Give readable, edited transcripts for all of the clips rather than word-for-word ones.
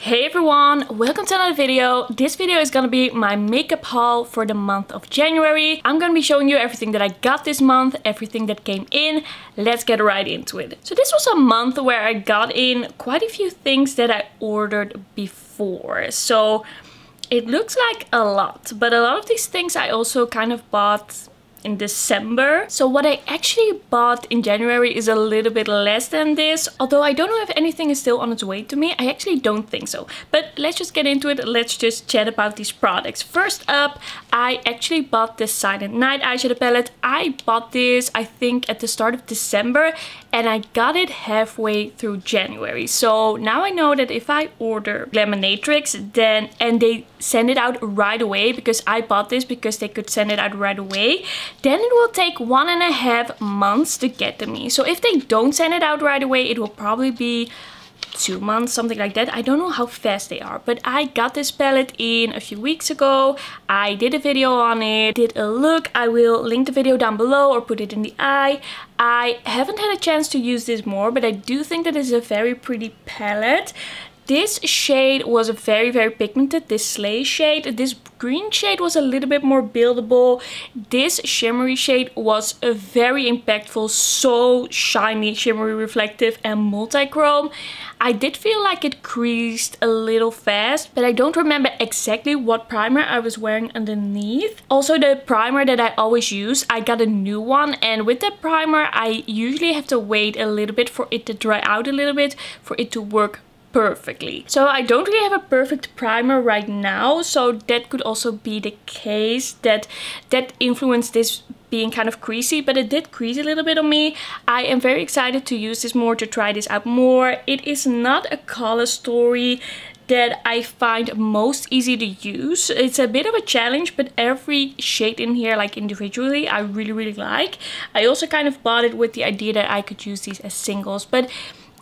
Hey everyone, welcome to another video. This video is gonna be my makeup haul for the month of January. I'm gonna be showing you everything that I got this month, everything that came in. Let's get right into it. So this was a month where I got in quite a few things that I ordered before. So it looks like a lot, but a lot of these things I also kind of bought in December. So what I actually bought in January is a little bit less than this. Although I don't know if anything is still on its way to me. I actually don't think so. But let's just get into it. Let's just chat about these products. First up, I actually bought this Silent Night eyeshadow palette. I bought this, I think, at the start of December. And I got it halfway through January. So now I know that if I order Glaminatrix, then and they send it out right away, because I bought this because they could send it out right away, then it will take 1.5 months to get to me. So if they don't send it out right away, it will probably be 2 months, something like that. I don't know how fast they are, but I got this palette in a few weeks ago. I did a video on it, did a look. I will link the video down below or put it in the eye. I haven't had a chance to use this more, but I do think that it's a very pretty palette. This shade was very pigmented, this Slay shade. This green shade was a little bit more buildable. This shimmery shade was very impactful, so shiny, shimmery, reflective and multi-chrome. I did feel like it creased a little fast, but I don't remember exactly what primer I was wearing underneath. Also, the primer that I always use, I got a new one, and with that primer I usually have to wait a little bit for it to dry out a little bit for it to work perfectly. So I don't really have a perfect primer right now, so that could also be the case that influenced this being kind of creasy, but it did crease a little bit on me. I am very excited to use this more, to try this out more. It is not a color story that I find most easy to use. It's a bit of a challenge, but every shade in here, like individually, I really like. I also kind of bought it with the idea that I could use these as singles, but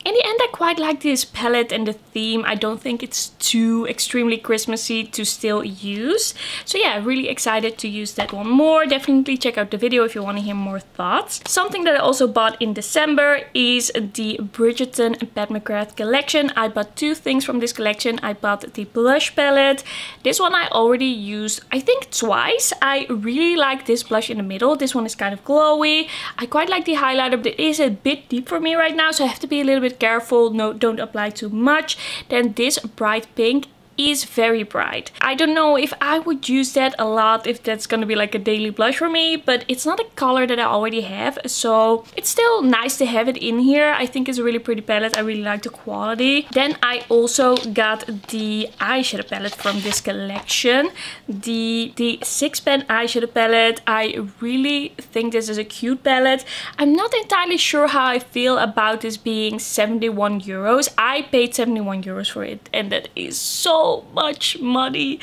in the end, I quite like this palette and the theme. I don't think it's too extremely Christmassy to still use. So yeah, really excited to use that one more. Definitely check out the video if you want to hear more thoughts. Something that I also bought in December is the Bridgerton and Pat McGrath collection. I bought two things from this collection. I bought the blush palette. This one I already used, I think, twice. I really like this blush in the middle. This one is kind of glowy. I quite like the highlighter, but it is a bit deep for me right now, so I have to be a little bit careful. No, don't apply too much. Then this bright pink is very bright. I don't know if I would use that a lot, if that's gonna be like a daily blush for me, but it's not a color that I already have, so it's still nice to have it in here. I think it's a really pretty palette. I really like the quality. Then I also got the eyeshadow palette from this collection, the 6-pan eyeshadow palette. I really think this is a cute palette. I'm not entirely sure how I feel about this being 71 euros. I paid 71 euros for it, and that is so much money.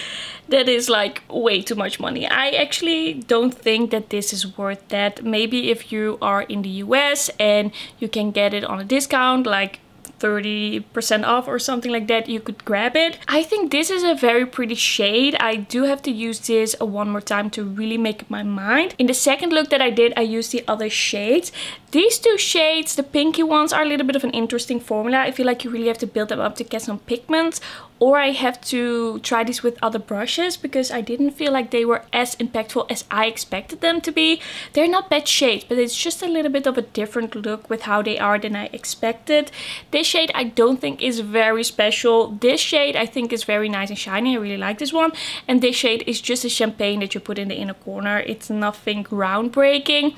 That is like way too much money. I actually don't think that this is worth that. Maybe if you are in the US and you can get it on a discount, like 30% off or something like that, you could grab it. I think this is a very pretty shade. I do have to use this one more time to really make up my mind. In the second look that I did, I used the other shades. These two shades, the pinky ones, are a little bit of an interesting formula. I feel like you really have to build them up to get some pigment, or I have to try these with other brushes, because I didn't feel like they were as impactful as I expected them to be. They're not bad shades, but it's just a little bit of a different look with how they are than I expected. This shade I don't think is very special. This shade I think is very nice and shiny. I really like this one. And this shade is just a champagne that you put in the inner corner. It's nothing groundbreaking.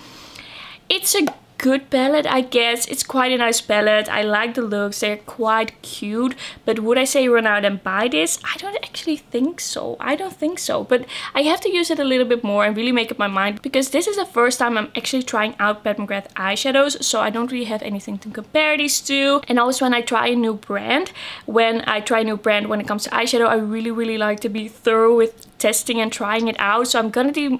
It's a good palette, I guess. It's quite a nice palette. I like the looks. They're quite cute. But would I say run out and buy this? I don't actually think so. I don't think so. But I have to use it a little bit more and really make up my mind, because this is the first time I'm actually trying out Pat McGrath eyeshadows. So I don't really have anything to compare these to. And always when I try a new brand, when it comes to eyeshadow, I really like to be thorough with testing and trying it out. So I'm gonna do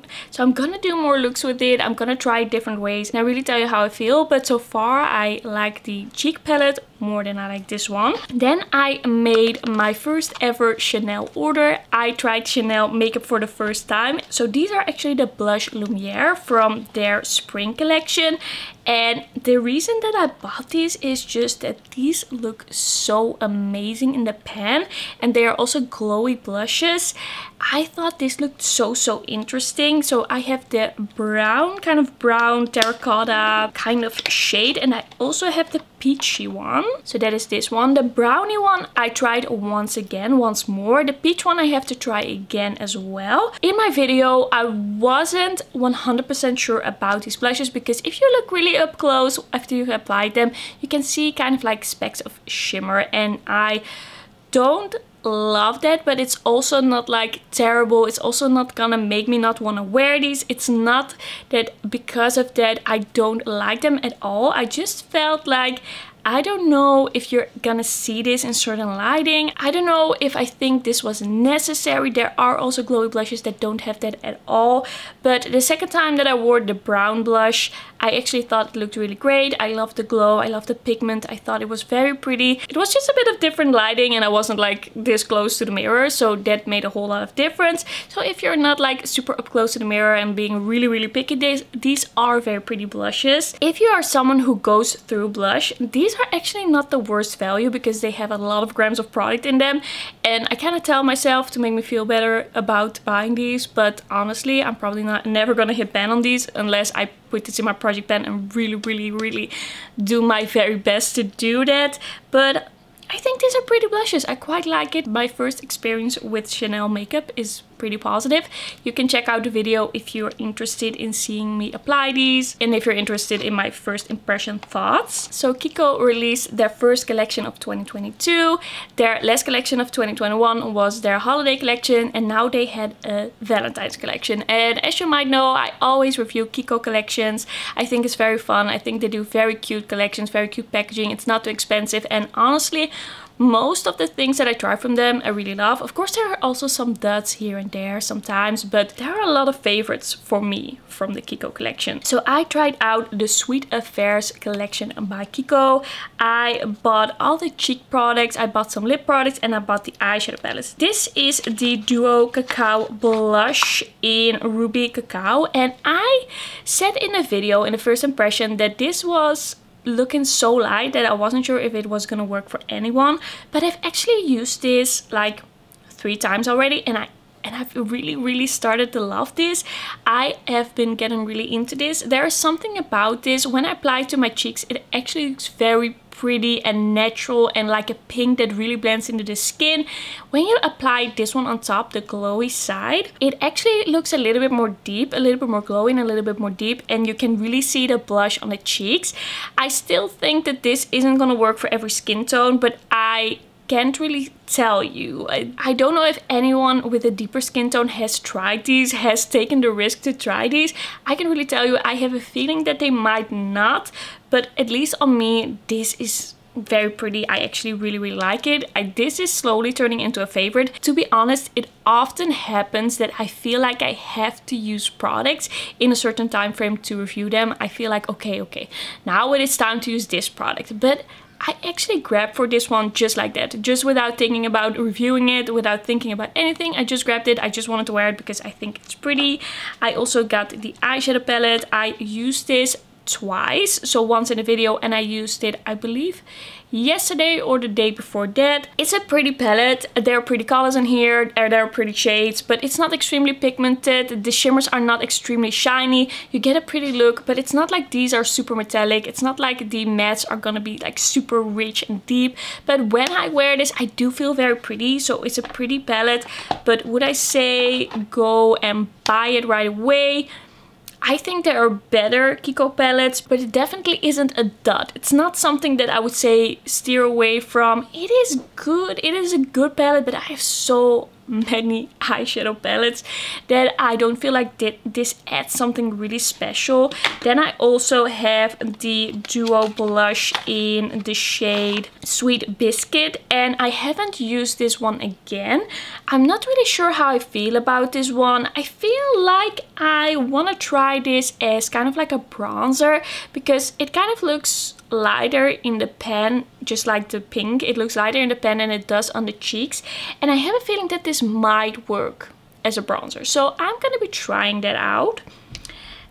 more looks with it. I'm gonna try it different ways and I really tell you how I feel. But so far I like the cheek palette more than I like this one. Then I made my first ever Chanel order. I tried Chanel makeup for the first time. So these are actually the blush Lumiere from their spring collection. And the reason that I bought these is just that these look so amazing in the pan. And they are also glowy blushes. I thought this looked so interesting. So I have the brown, kind of brown terracotta kind of shade. And I also have the peachy one. So that is this one. The brownie one I tried once more. The peach one I have to try again as well. In my video I wasn't 100% sure about these blushes because if you look really up close after you've applied them, you can see kind of like specks of shimmer, and I don't love that, but it's also not like terrible. It's also not gonna make me not want to wear these. It's not that because of that I don't like them at all. I just felt like I don't know if you're gonna see this in certain lighting. I don't know if I think this was necessary. There are also glowy blushes that don't have that at all. But the second time that I wore the brown blush, I actually thought it looked really great. I love the glow. I love the pigment. I thought it was very pretty. It was just a bit of different lighting and I wasn't like this close to the mirror. So that made a whole lot of difference. So if you're not like super up close to the mirror and being really picky, these are very pretty blushes. If you are someone who goes through blush, these are actually not the worst value because they have a lot of grams of product in them. And I kind of tell myself to make me feel better about buying these. But honestly, I'm probably never gonna hit ban on these unless I put this in my project pan and really do my very best to do that. But I think these are pretty blushes. I quite like it. My first experience with Chanel makeup is pretty positive. You can check out the video if you're interested in seeing me apply these and if you're interested in my first impression thoughts. So Kiko released their first collection of 2022. Their last collection of 2021 was their holiday collection, and now they had a Valentine's collection. And as you might know, I always review Kiko collections. I think it's very fun. I think they do very cute collections, very cute packaging. It's not too expensive, and honestly, most of the things that I try from them I really love. Of course, there are also some duds here and there sometimes, but there are a lot of favorites for me from the Kiko collection. So I tried out the Sweet Affairs collection by Kiko. I bought all the cheek products, I bought some lip products, and I bought the eyeshadow palettes. This is the Duo Cacao Blush in Ruby Cacao, and I said in a video in the first impression that this was looking so light that I wasn't sure if it was gonna work for anyone, but I've actually used this like 3 times already, and I've really started to love this. I have been getting really into this. There is something about this, when I apply it to my cheeks, it actually looks very pretty and natural and like a pink that really blends into the skin. When you apply this one on top, the glowy side, it actually looks a little bit more deep, a little bit more glowy and a little bit more deep, and you can really see the blush on the cheeks. I still think that this isn't gonna work for every skin tone, but I can't really tell you. I don't know if anyone with a deeper skin tone has tried these, has taken the risk to try these. I can really tell you, I have a feeling that they might not, but at least on me, this is very pretty. I actually really like it. This is slowly turning into a favorite. To be honest, it often happens that I feel like I have to use products in a certain time frame to review them. I feel like, okay, now it is time to use this product. But I actually grabbed for this one just like that, just without thinking about reviewing it, without thinking about anything. I just grabbed it. I just wanted to wear it because I think it's pretty. I also got the eyeshadow palette. I used this twice, so once in a video, and I used it, I believe, yesterday or the day before that. It's a pretty palette. There are pretty colors in here, there are pretty shades, but it's not extremely pigmented. The shimmers are not extremely shiny. You get a pretty look, but it's not like these are super metallic. It's not like the mattes are gonna be like super rich and deep, but when I wear this, I do feel very pretty. So it's a pretty palette, but would I say go and buy it right away? I think there are better Kiko palettes, but it definitely isn't a dud. It's not something that I would say steer away from. It is good. It is a good palette, but I have so many eyeshadow palettes that I don't feel like this adds something really special. Then I also have the Duo Blush in the shade Sweet Biscuit, and I haven't used this one again. I'm not really sure how I feel about this one. I feel like I want to try this as kind of like a bronzer because it kind of looks lighter in the pen, just like the pink. It looks lighter in the pen than it does on the cheeks. And I have a feeling that this might work as a bronzer. So I'm gonna be trying that out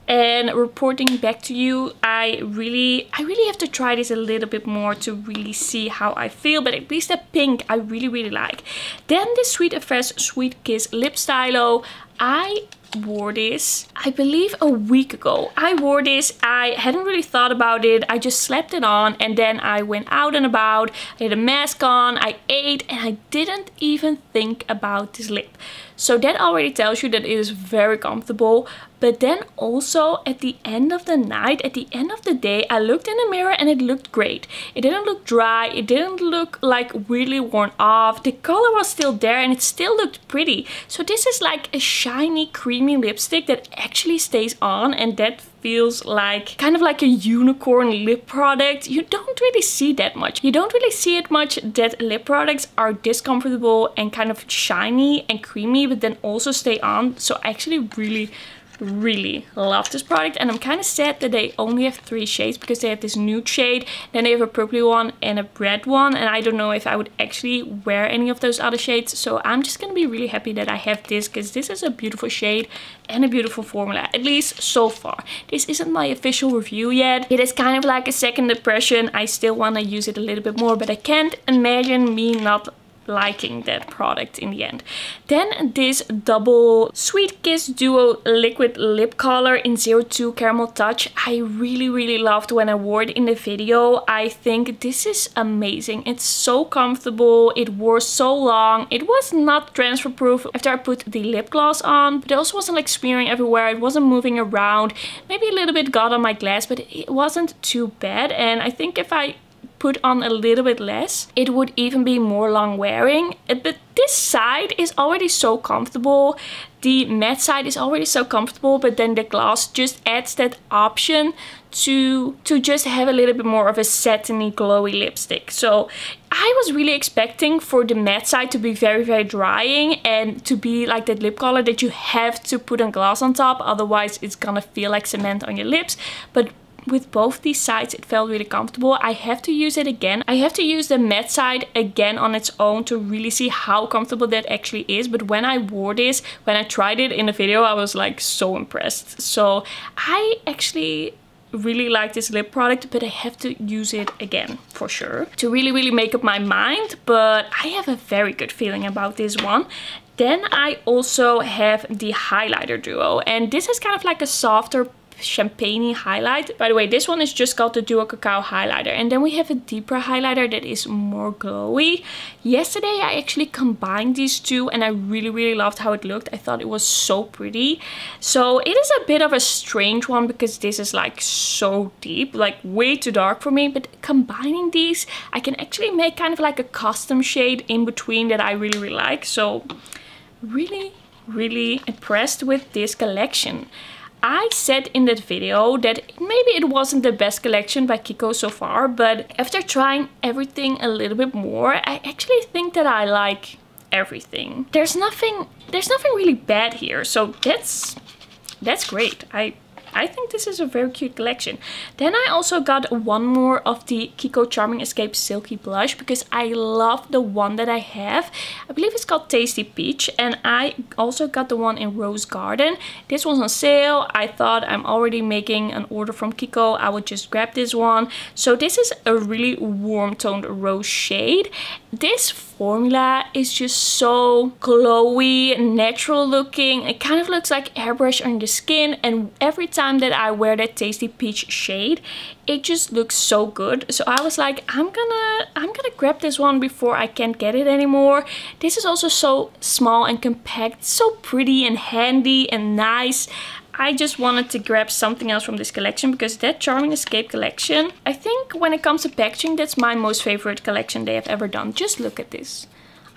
and reporting back to you. I really have to try this a little bit more to really see how I feel, but at least the pink I really like. Then the Sweet and Fresh Sweet Kiss Lip Stylo. I wore this, I believe, a week ago. I wore this, I hadn't really thought about it, I just slapped it on and then I went out and about, I had a mask on, I ate, and I didn't even think about this lip. So that already tells you that it is very comfortable. But then also at the end of the night, at the end of the day, I looked in the mirror and it looked great. It didn't look dry, it didn't look like weirdly worn off. The color was still there and it still looked pretty. So this is like a shiny, creamy lipstick that actually stays on, and that feels like kind of like a unicorn lip product. You don't really see that much. You don't really see it much that lip products are this comfortable and kind of shiny and creamy, but then also stay on. So I actually really love this product, and I'm kind of sad that they only have 3 shades, because they have this nude shade, then they have a purpley one and a red one, and I don't know if I would actually wear any of those other shades. So I'm just gonna be really happy that I have this, because this is a beautiful shade and a beautiful formula, at least so far. This isn't my official review yet. It is kind of like a second impression. I still want to use it a little bit more, but I can't imagine me not liking that product in the end. Then this double Sweet Kiss Duo liquid lip color in 02 Caramel Touch. I really loved when I wore it in the video. I think this is amazing. It's so comfortable. It wore so long. It was not transfer proof after I put the lip gloss on, but it also wasn't like smearing everywhere. It wasn't moving around. Maybe a little bit got on my glass, but it wasn't too bad. And I think if I put on a little bit less, it would even be more long wearing. But this side is already so comfortable. The matte side is already so comfortable, but then the gloss just adds that option to just have a little bit more of a satiny glowy lipstick. So I was really expecting for the matte side to be very drying and to be like that lip color that you have to put a gloss on top, otherwise it's gonna feel like cement on your lips. But with both these sides it felt really comfortable. I have to use it again. I have to use the matte side again on its own to really see how comfortable that actually is. But when I wore this, when I tried it in the video, I was like so impressed. So I actually really like this lip product, but I have to use it again for sure to really make up my mind. But I have a very good feeling about this one. Then I also have the highlighter duo, and this is kind of like a softer champagne highlight. By the way, this one is just called the Duo Cacao highlighter. And then we have a deeper highlighter that is more glowy. Yesterday I actually combined these two and I really loved how it looked. I thought it was so pretty. So it is a bit of a strange one because this is like so deep, like way too dark for me, but combining these I can actually make kind of like a custom shade in between that I really like. So really impressed with this collection. I said in that video that maybe it wasn't the best collection by Kiko so far, but after trying everything a little bit more, I actually think that I like everything. There's nothing really bad here, so that's great. I think this is a very cute collection. Then I also got one more of the Kiko Charming Escape Silky Blush because I love the one that I have. I believe it's called Tasty Peach, and I also got the one in Rose Garden. This was on sale. I thought I'm already making an order from Kiko, I would just grab this one. So this is a really warm toned rose shade. This formula is just so glowy, natural looking. It kind of looks like airbrush on your skin, and every time that I wear that Tasty Peach shade, it just looks so good. So I was like, I'm gonna grab this one before I can't get it anymore. This is also so small and compact, so pretty and handy and nice. I just wanted to grab something else from this collection because that Charming Escape collection, I think when it comes to packaging, that's my most favorite collection they have ever done. Just look at this.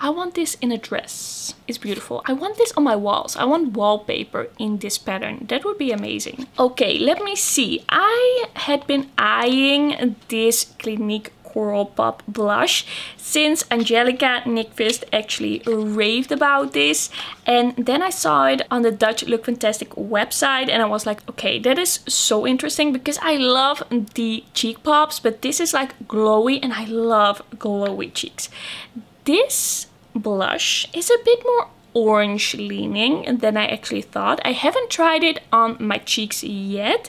I want this in a dress. It's beautiful. I want this on my walls. I want wallpaper in this pattern. That would be amazing. Okay, let me see. I had been eyeing this Clinique Coral Pop blush, since Angelica Nyqvist actually raved about this. And then I saw it on the Dutch Look Fantastic website and I was like, okay, that is so interesting because I love the cheek pops, but this is like glowy and I love glowy cheeks. This blush is a bit more orange leaning than I actually thought. I haven't tried it on my cheeks yet,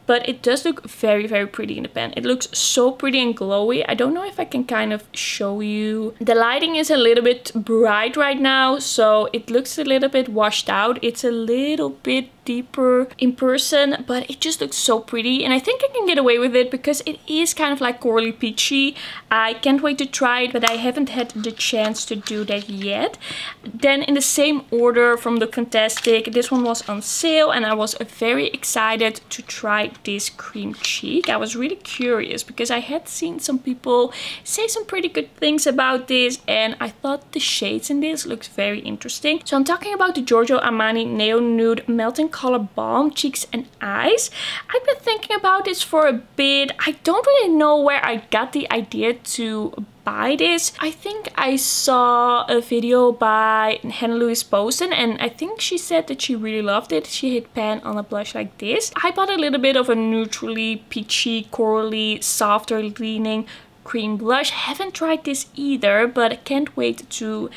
but it does look very, very pretty in the pan. It looks so pretty and glowy. I don't know if I can kind of show you. The lighting is a little bit bright right now, so it looks a little bit washed out. It's a little bit deeper in person, but it just looks so pretty. And I think I can get away with it because it is kind of like corally peachy. I can't wait to try it, but I haven't had the chance to do that yet. Then in the same order from Look Fantastic, this one was on sale and I was very excited to try this cream cheek. I was really curious because I had seen some people say some pretty good things about this and I thought the shades in this looks very interesting. So I'm talking about the Giorgio Armani Neo Nude Melting Color Balm Cheeks and Eyes. I've been thinking about this for a bit. I don't really know where I got the idea to buy this. I think I saw a video by Hannah Louise Posen and I think she said that she really loved it. She hit pan on a blush like this. I bought a little bit of a neutrally peachy, corally, softer leaning cream blush. Haven't tried this either, but I can't wait to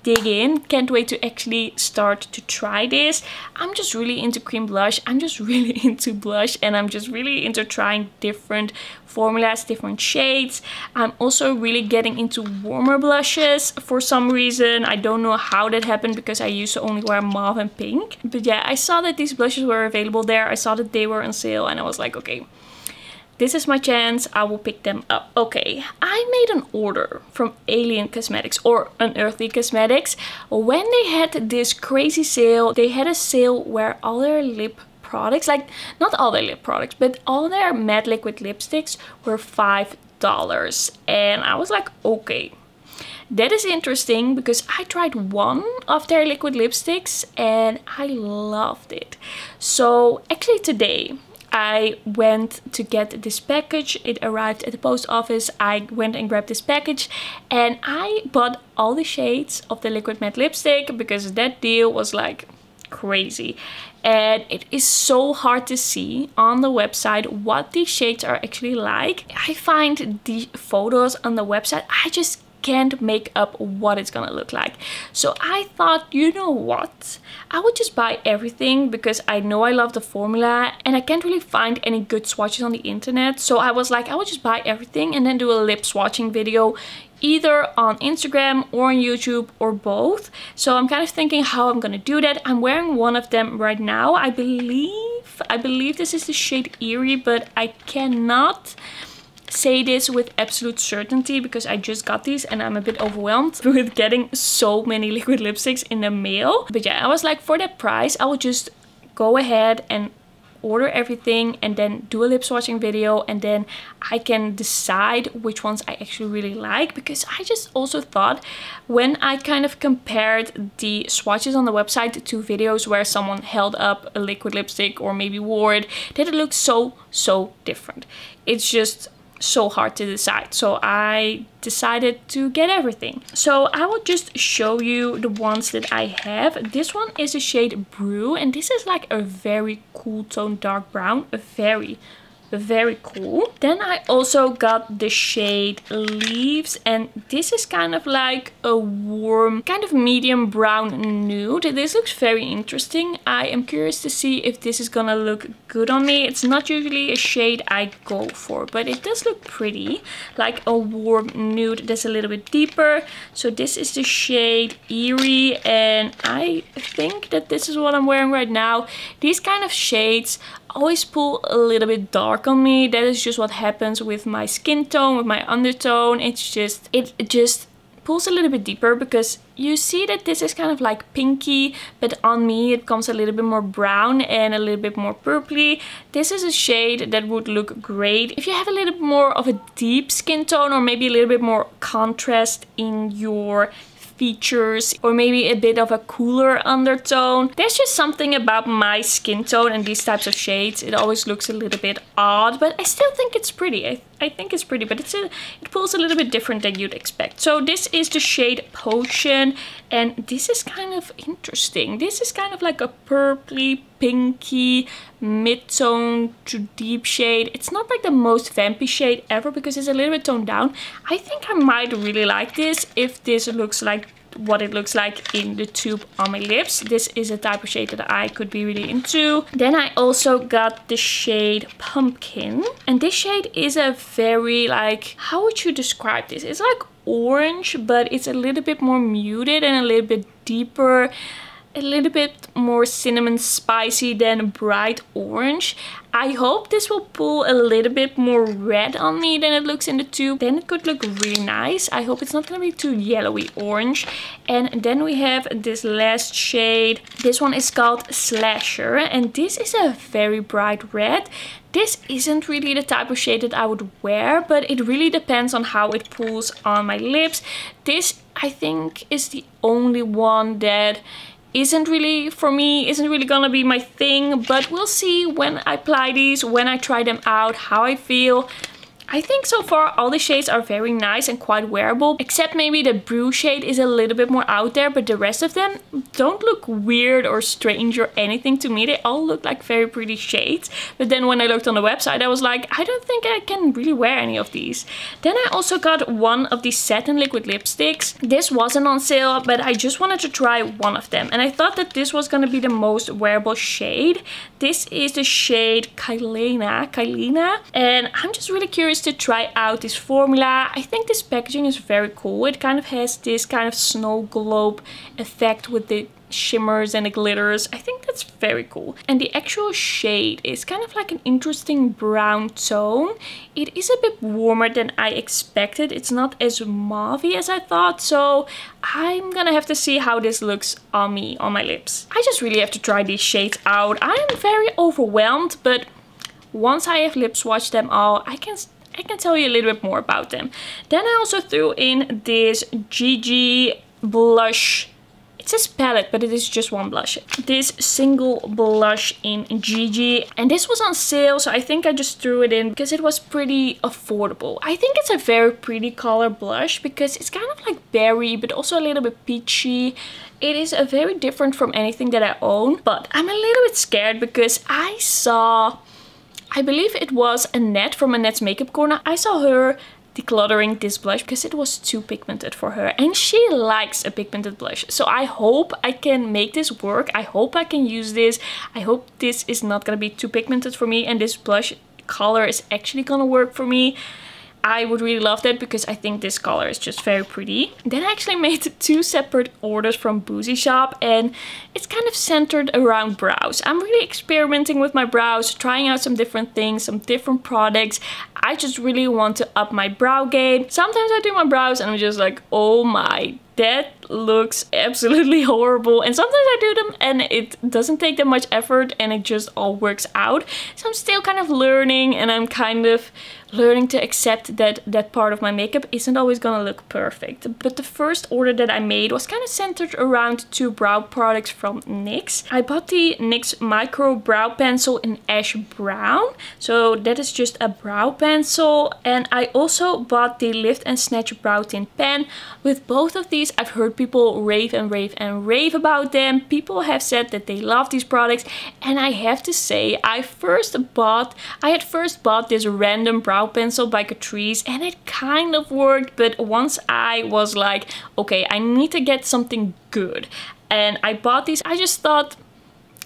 dig in. Can't wait to actually start to try this. I'm just really into cream blush. I'm just really into blush and I'm just really into trying different formulas, different shades. I'm also really getting into warmer blushes for some reason. I don't know how that happened because I used to only wear mauve and pink. But yeah, I saw that these blushes were available there. I saw that they were on sale and I was like, okay, this is my chance, I will pick them up. Okay, I made an order from Alien Cosmetics or Unearthly Cosmetics when they had this crazy sale. They had a sale where all their lip products, like not all their lip products, but all their matte liquid lipsticks were $5. And I was like, okay, that is interesting because I tried one of their liquid lipsticks and I loved it. So actually today, I went to get this package. It arrived at the post office. I went and grabbed this package and I bought all the shades of the liquid matte lipstick because that deal was like crazy. And it is so hard to see on the website what these shades are actually like. I find the photos on the website, I just can't make up what it's gonna look like. So I thought, you know what? I would just buy everything because I know I love the formula and I can't really find any good swatches on the internet. So I was like, I would just buy everything and then do a lip swatching video either on Instagram or on YouTube or both. So I'm kind of thinking how I'm gonna do that. I'm wearing one of them right now. I believe this is the shade Eerie, but I cannot say this with absolute certainty because I just got these and I'm a bit overwhelmed with getting so many liquid lipsticks in the mail. But yeah, I was like, for that price I will just go ahead and order everything and then do a lip swatching video and then I can decide which ones I actually really like. Because I just also thought when I kind of compared the swatches on the website to videos where someone held up a liquid lipstick or maybe wore it, that it looks so different. It's just so hard to decide. So I decided to get everything. So I will just show you the ones that I have. This one is the shade Brun and this is like a very cool tone dark brown. Very cool. Then I also got the shade Leaves and this is kind of like a warm, kind of medium brown nude. This looks very interesting. I am curious to see if this is gonna look good on me. It's not usually a shade I go for, but it does look pretty. Like a warm nude that's a little bit deeper. So this is the shade Eerie and I think that this is what I'm wearing right now. These kind of shades always pull a little bit dark on me. That is just what happens with my skin tone, with my undertone. It just pulls a little bit deeper because you see that this is kind of like pinky, but on me it comes a little bit more brown and a little bit more purpley. This is a shade that would look great if you have a little bit more of a deep skin tone or maybe a little bit more contrast in your features or maybe a bit of a cooler undertone. There's just something about my skin tone and these types of shades. It always looks a little bit odd, but I still think it's pretty. I think it's pretty, but it pulls a little bit different than you'd expect. So this is the shade Potion, and this is kind of interesting. This is kind of like a purpley, pinky, mid-tone to deep shade. It's not like the most vampy shade ever because it's a little bit toned down. I think I might really like this if this looks like what it looks like in the tube on my lips. This is a type of shade that I could be really into. Then I also got the shade Pumpkin, and this shade is a very, like, how would you describe this? It's like orange, but it's a little bit more muted and a little bit deeper, a little bit more cinnamon spicy than bright orange. I hope this will pull a little bit more red on me than it looks in the tube. Then it could look really nice. I hope it's not going to be too yellowy orange. And then we have this last shade. This one is called Slasher, and this is a very bright red. This isn't really the type of shade that I would wear, but it really depends on how it pulls on my lips. This, I think, is the only one that isn't really for me, isn't really gonna be my thing, but we'll see when I apply these, when I try them out, how I feel. I think so far all the shades are very nice and quite wearable, except maybe the Brew shade is a little bit more out there, but the rest of them don't look weird or strange or anything to me. They all look like very pretty shades. But then when I looked on the website, I was like, I don't think I can really wear any of these. Then I also got one of these satin liquid lipsticks. This wasn't on sale, but I just wanted to try one of them, and I thought that this was gonna be the most wearable shade. This is the shade Kylena, and I'm just really curious to try out this formula. I think this packaging is very cool. It kind of has this kind of snow globe effect with the shimmers and the glitters. I think that's very cool. And the actual shade is kind of like an interesting brown tone. It is a bit warmer than I expected. It's not as mauvey as I thought, so I'm gonna have to see how this looks on me, on my lips. I just really have to try these shades out. I am very overwhelmed, but once I have lip swatched them all, I can tell you a little bit more about them. Then I also threw in this GG blush. It says palette, but it is just one blush. This single blush in GG. And this was on sale, so I think I just threw it in because it was pretty affordable. I think it's a very pretty color blush because it's kind of like berry, but also a little bit peachy. It is a very different from anything that I own, but I'm a little bit scared because I saw, I believe it was Annette from Annette's Makeup Corner. I saw her decluttering this blush because it was too pigmented for her, and she likes a pigmented blush. So I hope I can make this work. I hope I can use this. I hope this is not gonna be too pigmented for me and this blush color is actually gonna work for me. I would really love that because I think this color is just very pretty. Then I actually made 2 separate orders from Boozyshop, and it's kind of centered around brows. I'm really experimenting with my brows, trying out some different things, some different products. I just really want to up my brow game. Sometimes I do my brows and I'm just like, oh my, that looks absolutely horrible. And sometimes I do them and it doesn't take that much effort and it just all works out. So I'm still kind of learning, and I'm kind of learning to accept that that part of my makeup isn't always gonna look perfect. But the first order that I made was kind of centered around 2 brow products from NYX. I bought the NYX Micro Brow Pencil in Ash Brown. So that is just a brow pencil. And I also bought the Lift and Snatch Brow Tint Pen. With both of these, I've heard people rave and rave and rave about them. People have said that they love these products. And I have to say, I had first bought this random brow pencil by Catrice, and it kind of worked, but once I was like, okay, I need to get something good, and I bought these, I just thought,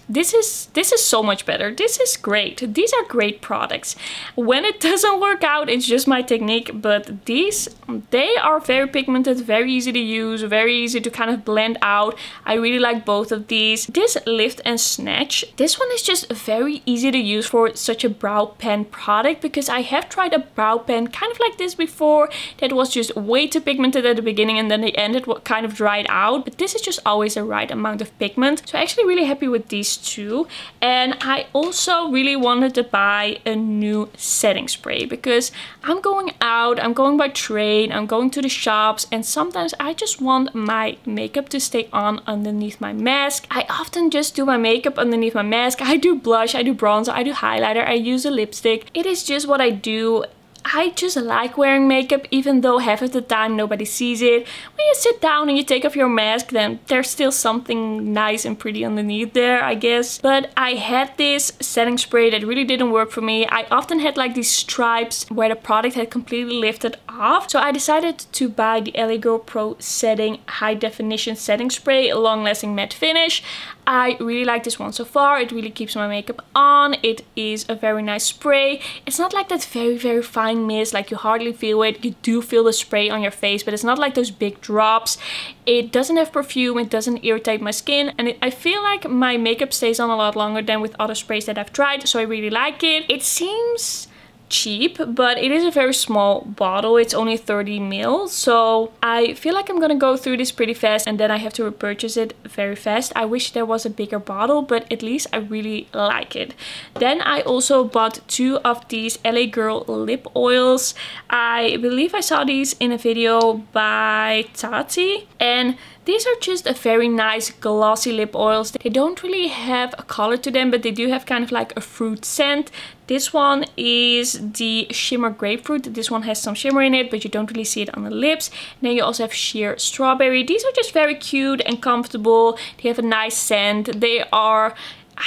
this is so much better. This is great. These are great products. When it doesn't work out, it's just my technique, but these, they are very pigmented, very easy to use, very easy to kind of blend out. I really like both of these. This Lift and Snatch, this one is just very easy to use for such a brow pen product, because I have tried a brow pen kind of like this before that was just way too pigmented at the beginning, and then the end it kind of dried out, but this is just always the right amount of pigment. So I'm actually really happy with these two. And I also really wanted to buy a new setting spray because I'm going out, I'm going by train, I'm going to the shops, and sometimes I just want my makeup to stay on underneath my mask. I often just do my makeup underneath my mask. I do blush, I do bronzer, I do highlighter, I use a lipstick. It is just what I do I just like wearing makeup, even though half of the time nobody sees it. When you sit down and you take off your mask, then there's still something nice and pretty underneath there, I guess. But I had this setting spray that really didn't work for me. I often had like these stripes where the product had completely lifted off. So I decided to buy the LA Girl Pro Setting High Definition Setting Spray, long lasting matte finish. I really like this one so far. It really keeps my makeup on. It is a very nice spray. It's not like that very fine mist, like you hardly feel it. You do feel the spray on your face, but it's not like those big drops. It doesn't have perfume, it doesn't irritate my skin, and I feel like my makeup stays on a lot longer than with other sprays that I've tried, so I really like it. It seems cheap, but it is a very small bottle. It's only 30 ml, so I feel like I'm gonna go through this pretty fast and then I have to repurchase it very fast. I wish there was a bigger bottle, but at least I really like it. Then I also bought 2 of these LA Girl lip oils. I believe I saw these in a video by Tati, and these are just a very nice glossy lip oils. They don't really have a color to them, but they do have kind of like a fruit scent. This one is the Shimmer Grapefruit. This one has some shimmer in it, but you don't really see it on the lips. And then you also have Sheer Strawberry. These are just very cute and comfortable. They have a nice scent. They are...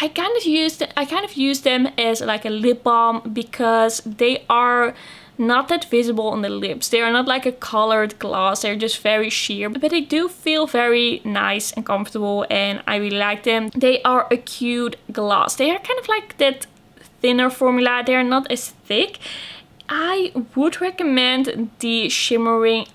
I kind of use them as like a lip balm because they are not that visible on the lips. They are not like a colored gloss. They're just very sheer, but they do feel very nice and comfortable, and I really like them. They are a cute gloss. They are kind of like that thinner formula. They are not as thick. I would recommend the shimmering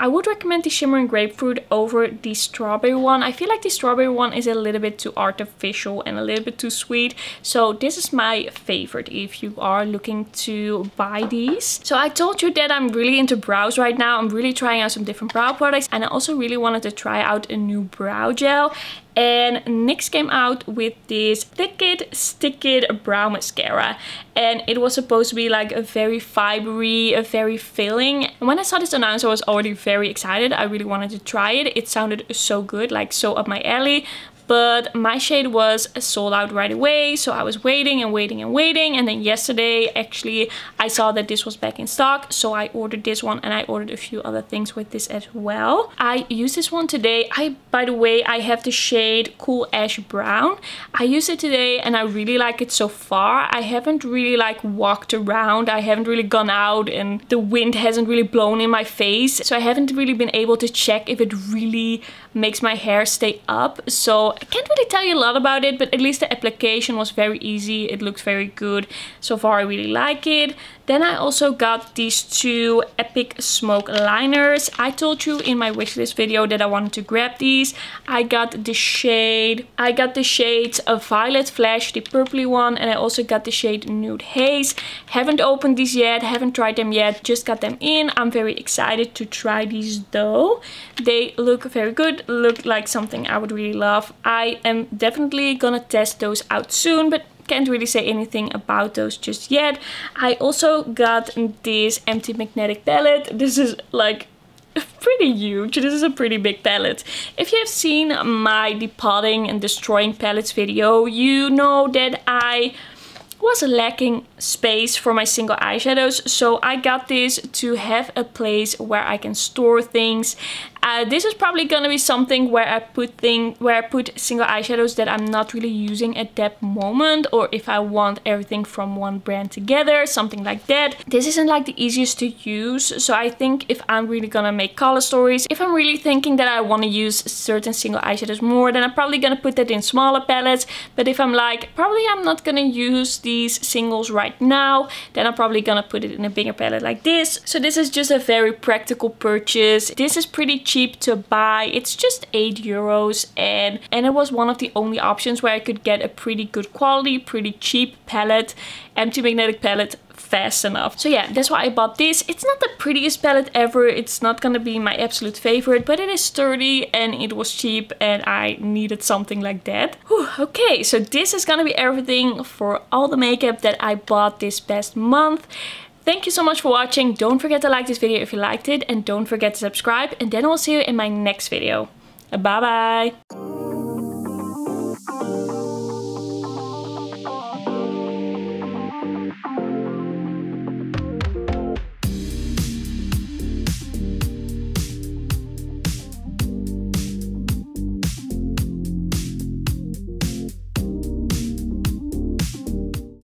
grapefruit over the strawberry one. I feel like the strawberry one is a little bit too artificial and a little bit too sweet. So this is my favorite if you are looking to buy these. So I told you that I'm really into brows right now. I'm really trying out some different brow products, and I also really wanted to try out a new brow gel. And NYX came out with this Thick It, Stick It brow mascara, and it was supposed to be like a very fibery, a very filling. And when I saw this announced, I was already very excited. I really wanted to try it. It sounded so good, like so up my alley. But my shade was sold out right away, so I was waiting and waiting and waiting. And then yesterday, actually, I saw that this was back in stock, so I ordered this one, and I ordered a few other things with this as well. I used this one today. By the way, I have the shade Cool Ash Brown. I used it today, and I really like it so far. I haven't really like walked around. I haven't really gone out, and the wind hasn't really blown in my face, so I haven't really been able to check if it really makes my hair stay up. So I can't really tell you a lot about it, but at least the application was very easy. It looks very good. So far I really like it. Then I also got these 2 Epic Smoke liners. I told you in my wishlist video that I wanted to grab these. I got the shades of Violet Flash, the purpley one, and I also got the shade Nude Haze. Haven't opened these yet, haven't tried them yet, just got them in. I'm very excited to try these though. They look very good, look like something I would really love. I am definitely gonna test those out soon, but can't really say anything about those just yet. I also got this empty magnetic palette. This is like pretty huge. This is a pretty big palette. If you have seen my depotting and destroying palettes video, you know that I was lacking space for my single eyeshadows, so I got this to have a place where I can store things. This is probably gonna be something where I put single eyeshadows that I'm not really using at that moment, or if I want everything from one brand together, something like that. This isn't like the easiest to use, so I think if I'm really gonna make color stories, if I'm really thinking that I want to use certain single eyeshadows more, then I'm probably gonna put that in smaller palettes. But if I'm like, probably I'm not gonna use these singles right now, then I'm probably gonna put it in a bigger palette like this. So this is just a very practical purchase. This is pretty cheap to buy. It's just €8, and it was one of the only options where I could get a pretty good quality, pretty cheap palette, empty magnetic palette fast enough. So yeah, that's why I bought this. It's not the prettiest palette ever. It's not gonna be my absolute favorite, but it is sturdy and it was cheap and I needed something like that. Whew, okay, so this is gonna be everything for all the makeup that I bought this past month. Thank you so much for watching. Don't forget to like this video if you liked it, and don't forget to subscribe, and then I will see you in my next video. Bye bye!